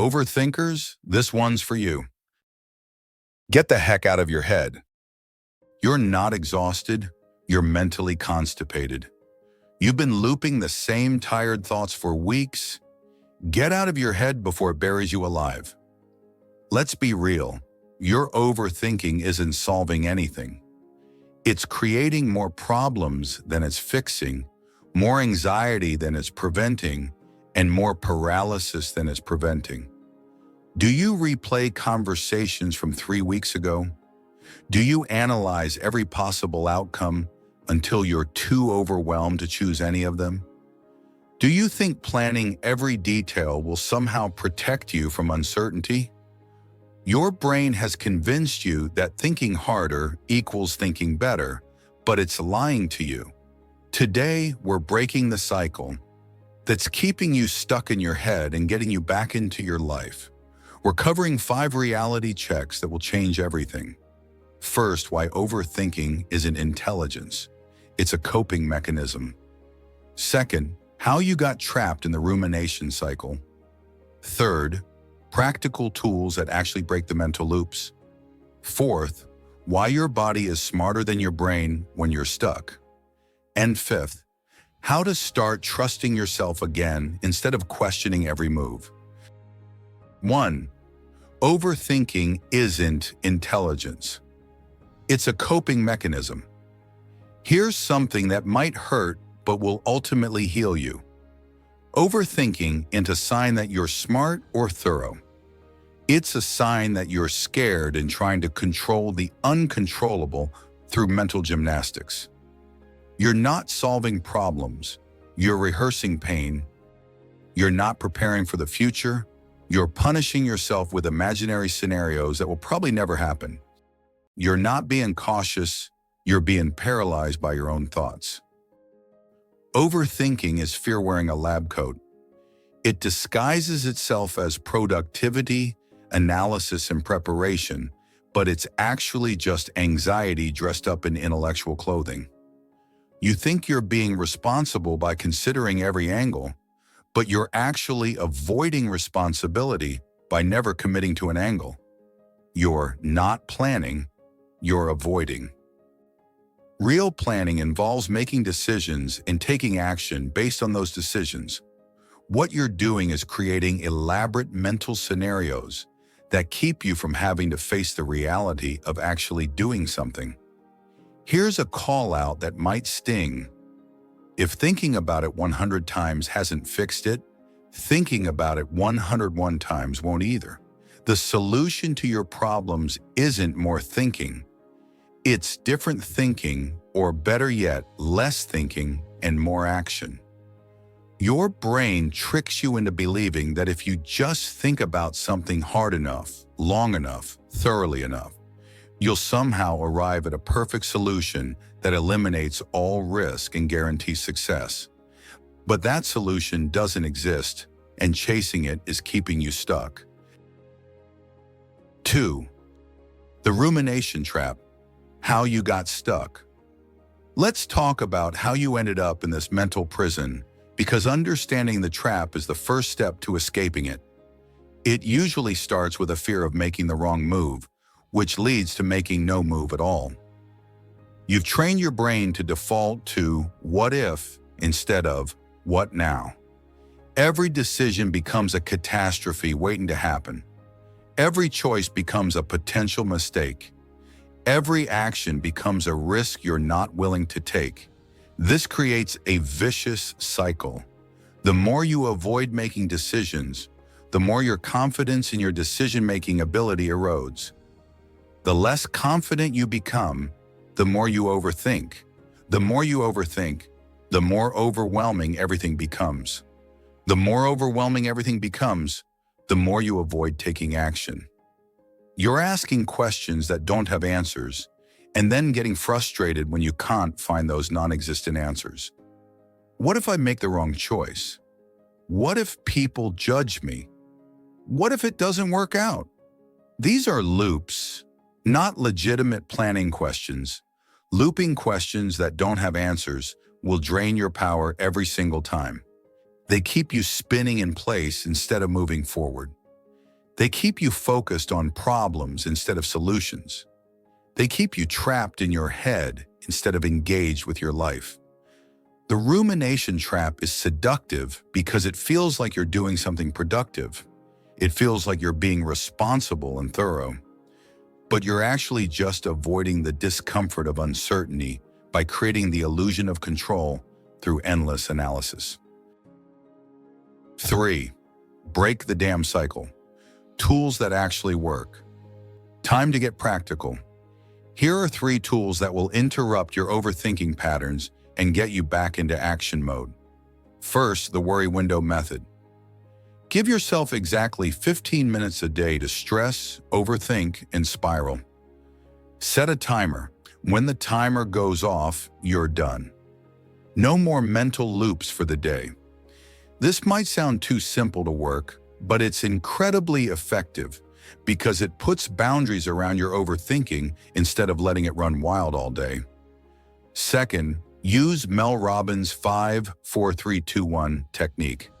Overthinkers, this one's for you. Get the heck out of your head. You're not exhausted, you're mentally constipated. You've been looping the same tired thoughts for weeks. Get out of your head before it buries you alive. Let's be real, your overthinking isn't solving anything. It's creating more problems than it's fixing, more anxiety than it's preventing, and more paralysis than it's preventing. Do you replay conversations from 3 weeks ago? Do you analyze every possible outcome until you're too overwhelmed to choose any of them? Do you think planning every detail will somehow protect you from uncertainty? Your brain has convinced you that thinking harder equals thinking better, but it's lying to you. Today, we're breaking the cycle that's keeping you stuck in your head and getting you back into your life. We're covering 5 reality checks that will change everything. First, why overthinking isn't intelligence. It's a coping mechanism. Second, how you got trapped in the rumination cycle. Third, practical tools that actually break the mental loops. Fourth, why your body is smarter than your brain when you're stuck. And fifth, how to start trusting yourself again instead of questioning every move. 1. Overthinking isn't intelligence. It's a coping mechanism. Here's something that might hurt but will ultimately heal you. Overthinking isn't a sign that you're smart or thorough. It's a sign that you're scared and trying to control the uncontrollable through mental gymnastics. You're not solving problems. You're rehearsing pain. You're not preparing for the future. You're punishing yourself with imaginary scenarios that will probably never happen. You're not being cautious. You're being paralyzed by your own thoughts. Overthinking is fear wearing a lab coat. It disguises itself as productivity, analysis, and preparation, but it's actually just anxiety dressed up in intellectual clothing. You think you're being responsible by considering every angle, but you're actually avoiding responsibility by never committing to an angle. You're not planning, you're avoiding. Real planning involves making decisions and taking action based on those decisions. What you're doing is creating elaborate mental scenarios that keep you from having to face the reality of actually doing something. Here's a call out that might sting. If thinking about it 100 times hasn't fixed it, thinking about it 101 times won't either. The solution to your problems isn't more thinking. It's different thinking, or better yet, less thinking and more action. Your brain tricks you into believing that if you just think about something hard enough, long enough, thoroughly enough, you'll somehow arrive at a perfect solution that eliminates all risk and guarantees success. But that solution doesn't exist, and chasing it is keeping you stuck. 2. The rumination trap. How you got stuck. Let's talk about how you ended up in this mental prison, because understanding the trap is the first step to escaping it. It usually starts with a fear of making the wrong move, which leads to making no move at all. You've trained your brain to default to what if instead of what now. Every decision becomes a catastrophe waiting to happen. Every choice becomes a potential mistake. Every action becomes a risk you're not willing to take. This creates a vicious cycle. The more you avoid making decisions, the more your confidence in your decision-making ability erodes. The less confident you become, the more you overthink. The more you overthink, the more overwhelming everything becomes. The more overwhelming everything becomes, the more you avoid taking action. You're asking questions that don't have answers, and then getting frustrated when you can't find those non-existent answers. What if I make the wrong choice? What if people judge me? What if it doesn't work out? These are loops, not legitimate planning questions. Looping questions that don't have answers will drain your power every single time. They keep you spinning in place instead of moving forward. They keep you focused on problems instead of solutions. They keep you trapped in your head instead of engaged with your life. The rumination trap is seductive because it feels like you're doing something productive. It feels like you're being responsible and thorough. But you're actually just avoiding the discomfort of uncertainty by creating the illusion of control through endless analysis. 3. Break the damn cycle. Tools that actually work. Time to get practical. Here are 3 tools that will interrupt your overthinking patterns and get you back into action mode. First, the worry window method. Give yourself exactly 15 minutes a day to stress, overthink, and spiral. Set a timer. When the timer goes off, you're done. No more mental loops for the day. This might sound too simple to work, but it's incredibly effective because it puts boundaries around your overthinking instead of letting it run wild all day. Second, use Mel Robbins' 5-4-3-2-1 technique.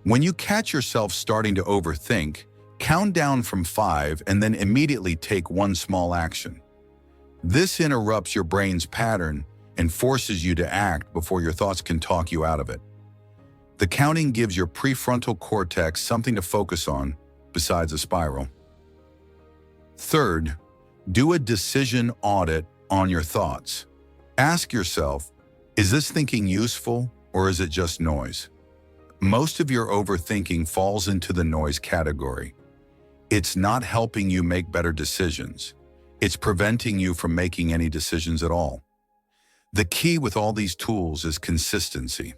When you catch yourself starting to overthink, count down from 5 and then immediately take one small action. This interrupts your brain's pattern and forces you to act before your thoughts can talk you out of it. The counting gives your prefrontal cortex something to focus on besides a spiral. Third, do a decision audit on your thoughts. Ask yourself, is this thinking useful or is it just noise? Most of your overthinking falls into the noise category. It's not helping you make better decisions. It's preventing you from making any decisions at all. The key with all these tools is consistency.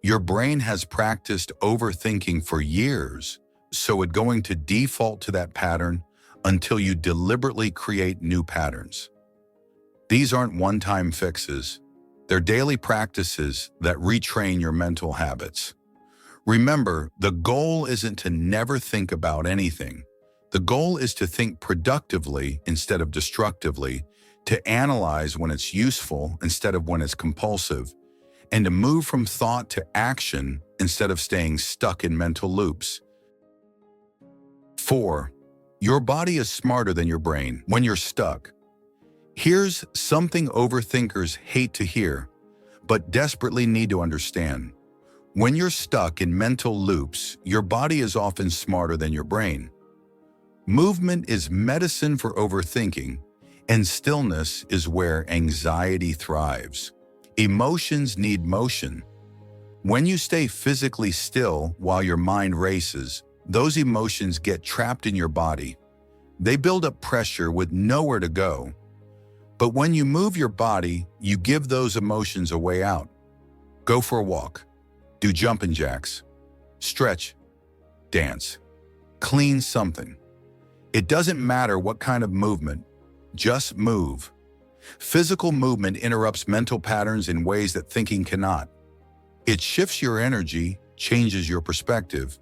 Your brain has practiced overthinking for years, so it's going to default to that pattern until you deliberately create new patterns. These aren't one-time fixes. They're daily practices that retrain your mental habits. Remember, the goal isn't to never think about anything. The goal is to think productively instead of destructively, to analyze when it's useful instead of when it's compulsive, and to move from thought to action instead of staying stuck in mental loops. 4. Your body is smarter than your brain when you're stuck. Here's something overthinkers hate to hear, but desperately need to understand. When you're stuck in mental loops, your body is often smarter than your brain. Movement is medicine for overthinking, and stillness is where anxiety thrives. Emotions need motion. When you stay physically still while your mind races, those emotions get trapped in your body. They build up pressure with nowhere to go. But when you move your body, you give those emotions a way out. Go for a walk. Do jumping jacks. Stretch. Dance. Clean something. It doesn't matter what kind of movement. Just move. Physical movement interrupts mental patterns in ways that thinking cannot. It shifts your energy, changes your perspective,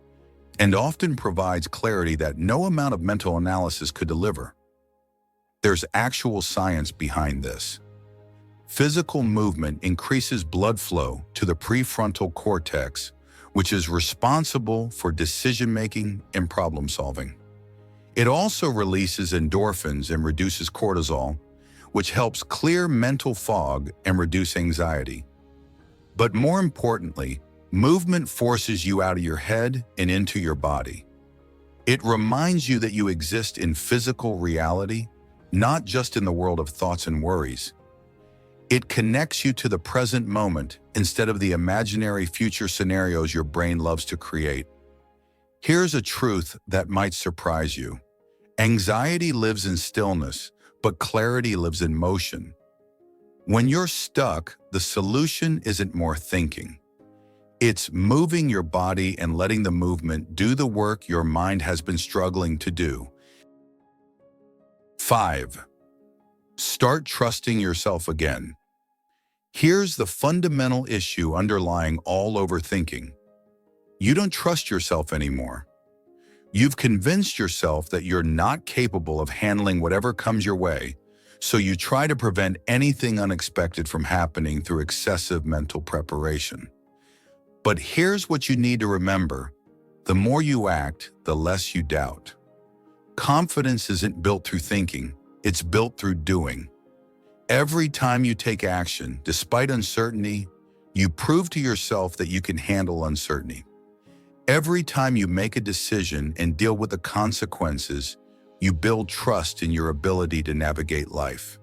and often provides clarity that no amount of mental analysis could deliver. There's actual science behind this. Physical movement increases blood flow to the prefrontal cortex, which is responsible for decision-making and problem-solving. It also releases endorphins and reduces cortisol, which helps clear mental fog and reduce anxiety. But more importantly, movement forces you out of your head and into your body. It reminds you that you exist in physical reality, not just in the world of thoughts and worries. It connects you to the present moment instead of the imaginary future scenarios your brain loves to create. Here's a truth that might surprise you. Anxiety lives in stillness, but clarity lives in motion. When you're stuck, the solution isn't more thinking. It's moving your body and letting the movement do the work your mind has been struggling to do. 5. Start trusting yourself again. Here's the fundamental issue underlying all overthinking. You don't trust yourself anymore. You've convinced yourself that you're not capable of handling whatever comes your way, so you try to prevent anything unexpected from happening through excessive mental preparation. But here's what you need to remember. The more you act, the less you doubt. Confidence isn't built through thinking, it's built through doing. Every time you take action, despite uncertainty, you prove to yourself that you can handle uncertainty. Every time you make a decision and deal with the consequences, you build trust in your ability to navigate life.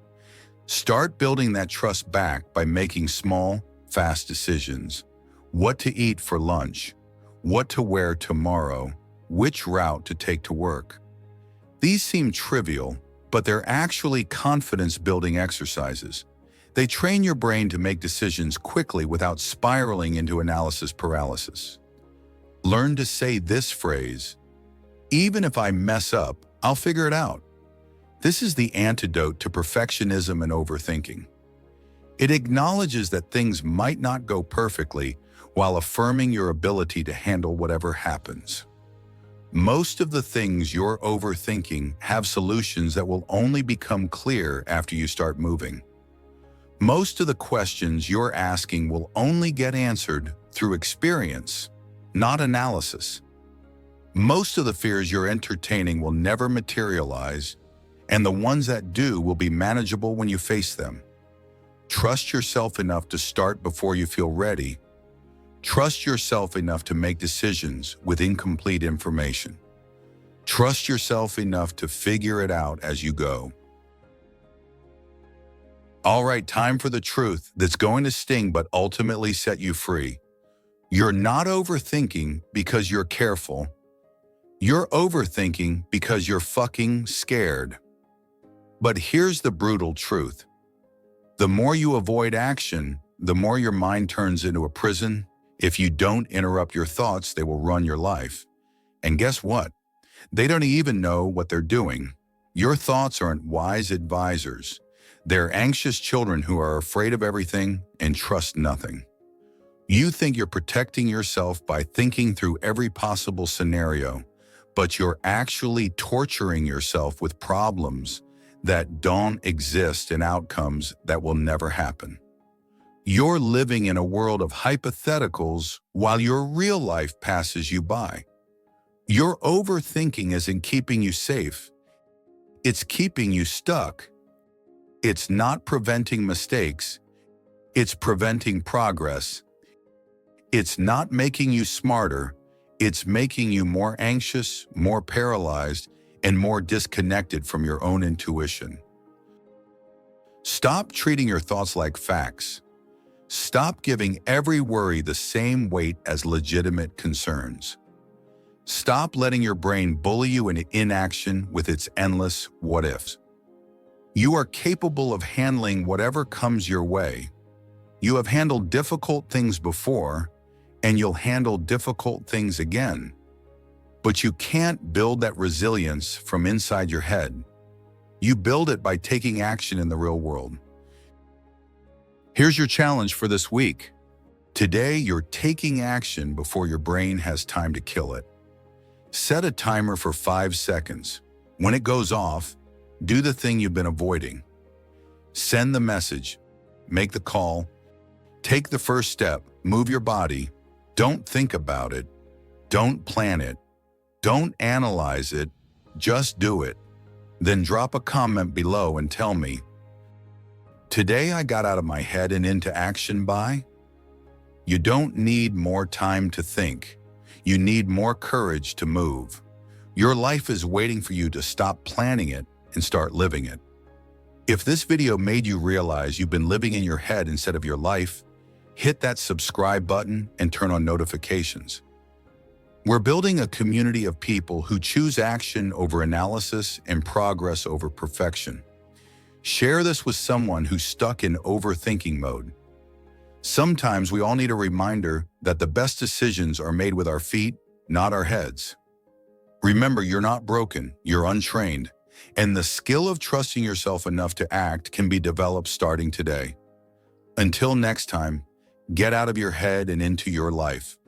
Start building that trust back by making small, fast decisions. What to eat for lunch, what to wear tomorrow, which route to take to work. These seem trivial, but they're actually confidence-building exercises. They train your brain to make decisions quickly without spiraling into analysis paralysis. Learn to say this phrase, "Even if I mess up, I'll figure it out." This is the antidote to perfectionism and overthinking. It acknowledges that things might not go perfectly while affirming your ability to handle whatever happens. Most of the things you're overthinking have solutions that will only become clear after you start moving. Most of the questions you're asking will only get answered through experience, not analysis. Most of the fears you're entertaining will never materialize, and the ones that do will be manageable when you face them. Trust yourself enough to start before you feel ready. Trust yourself enough to make decisions with incomplete information. Trust yourself enough to figure it out as you go. All right, time for the truth that's going to sting but ultimately set you free. You're not overthinking because you're careful. You're overthinking because you're fucking scared. But here's the brutal truth. The more you avoid action, the more your mind turns into a prison. If you don't interrupt your thoughts, they will run your life. And guess what? They don't even know what they're doing. Your thoughts aren't wise advisors. They're anxious children who are afraid of everything and trust nothing. You think you're protecting yourself by thinking through every possible scenario, but you're actually torturing yourself with problems that don't exist and outcomes that will never happen. You're living in a world of hypotheticals while your real life passes you by. Your overthinking isn't keeping you safe. It's keeping you stuck. It's not preventing mistakes. It's preventing progress. It's not making you smarter. It's making you more anxious, more paralyzed, and more disconnected from your own intuition. Stop treating your thoughts like facts. Stop giving every worry the same weight as legitimate concerns. Stop letting your brain bully you into inaction with its endless what-ifs. You are capable of handling whatever comes your way. You have handled difficult things before, and you'll handle difficult things again. But you can't build that resilience from inside your head. You build it by taking action in the real world. Here's your challenge for this week. Today, you're taking action before your brain has time to kill it. Set a timer for 5 seconds. When it goes off, do the thing you've been avoiding. Send the message, make the call, take the first step, move your body. Don't think about it. Don't plan it. Don't analyze it. Just do it. Then drop a comment below and tell me, "Today I got out of my head and into action by." You don't need more time to think. You need more courage to move. Your life is waiting for you to stop planning it and start living it. If this video made you realize you've been living in your head instead of your life, hit that subscribe button and turn on notifications. We're building a community of people who choose action over analysis and progress over perfection. Share this with someone who's stuck in overthinking mode. Sometimes we all need a reminder that the best decisions are made with our feet, not our heads. Remember, you're not broken, you're untrained, and the skill of trusting yourself enough to act can be developed starting today. Until next time, get out of your head and into your life.